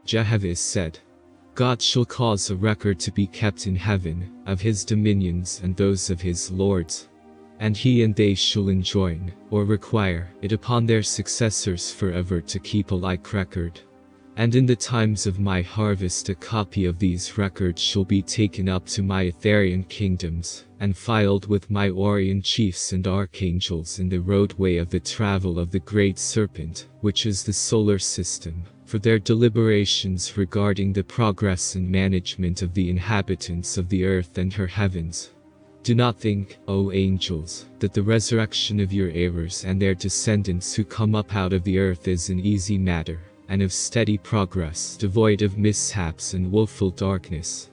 Jehovih said, God shall cause a record to be kept in heaven, of his dominions and those of his lords. And he and they shall enjoin, or require, it upon their successors forever to keep a like record. And in the times of my harvest a copy of these records shall be taken up to my Etherian kingdoms, and filed with my Orion chiefs and archangels in the roadway of the travel of the great serpent, which is the solar system, for their deliberations regarding the progress and management of the inhabitants of the earth and her heavens. Do not think, O angels, that the resurrection of your heirs and their descendants who come up out of the earth is an easy matter, and of steady progress, devoid of mishaps and woeful darkness.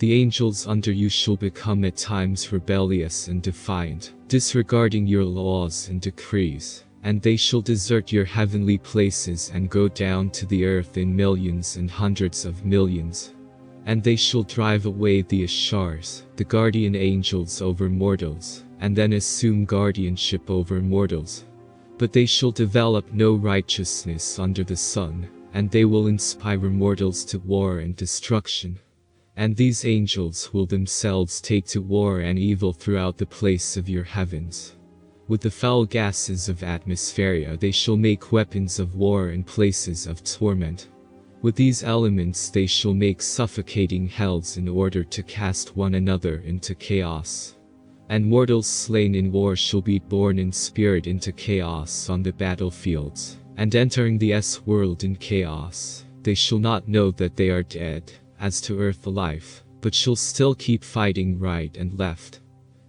The angels under you shall become at times rebellious and defiant, disregarding your laws and decrees, and they shall desert your heavenly places and go down to the earth in millions and hundreds of millions. And they shall drive away the Ashars, the guardian angels over mortals, and then assume guardianship over mortals. But they shall develop no righteousness under the sun, and they will inspire mortals to war and destruction. And these angels will themselves take to war and evil throughout the place of your heavens. With the foul gases of atmosphere they shall make weapons of war in places of torment. With these elements they shall make suffocating hells in order to cast one another into chaos. And mortals slain in war shall be born in spirit into chaos on the battlefields, and entering the S-world in chaos, they shall not know that they are dead, as to earth alive, but shall still keep fighting right and left.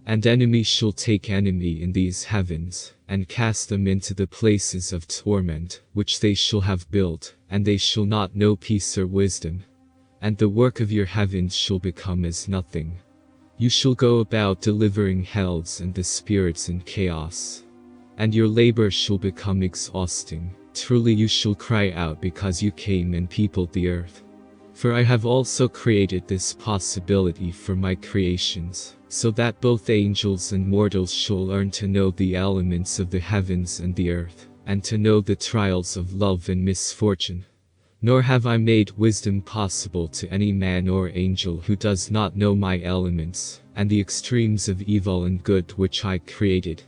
And enemy shall take enemy in these heavens, and cast them into the places of torment, which they shall have built, and they shall not know peace or wisdom. And the work of your heavens shall become as nothing. You shall go about delivering hells and the spirits in chaos. And your labor shall become exhausting. Truly you shall cry out because you came and peopled the earth. For I have also created this possibility for my creations, so that both angels and mortals shall learn to know the elements of the heavens and the earth, and to know the trials of love and misfortune. Nor have I made wisdom possible to any man or angel who does not know my elements, and the extremes of evil and good which I created.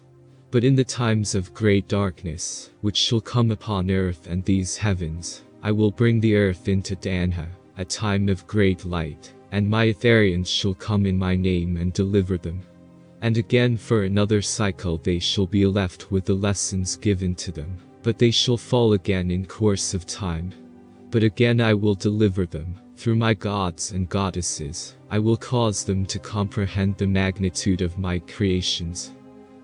But in the times of great darkness, which shall come upon earth and these heavens, I will bring the earth into Danha, a time of great light, and my Etherians shall come in my name and deliver them. And again for another cycle they shall be left with the lessons given to them, but they shall fall again in course of time. But again I will deliver them, through my gods and goddesses. I will cause them to comprehend the magnitude of my creations.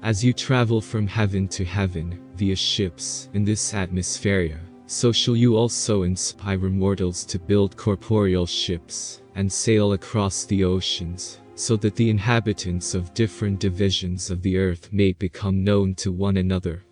As you travel from heaven to heaven, via ships, in this atmosphere, so shall you also inspire mortals to build corporeal ships, and sail across the oceans, so that the inhabitants of different divisions of the earth may become known to one another.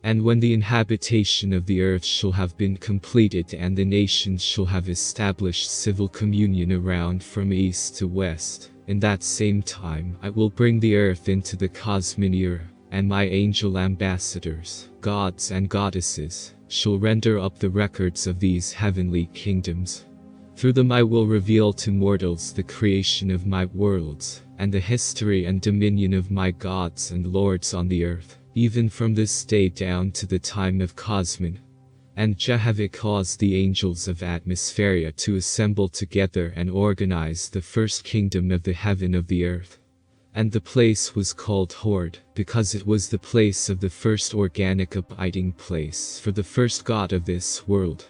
And when the inhabitation of the earth shall have been completed and the nations shall have established civil communion around from east to west, in that same time I will bring the earth into the cosmic era, and my angel ambassadors, gods and goddesses, shall render up the records of these heavenly kingdoms. Through them I will reveal to mortals the creation of my worlds, and the history and dominion of my gods and lords on the earth, even from this day down to the time of Cosmin. And Jehovih caused the angels of atmosphere to assemble together and organize the first kingdom of the heaven of the earth. And the place was called Horde, because it was the place of the first organic abiding place for the first god of this world.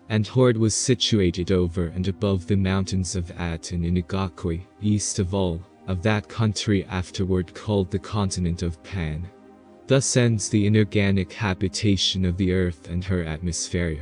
And Horde was situated over and above the mountains of Aten in Igakwe, east of all, of that country afterward called the continent of Pan. Thus ends the inorganic habitation of the earth and her atmosphere.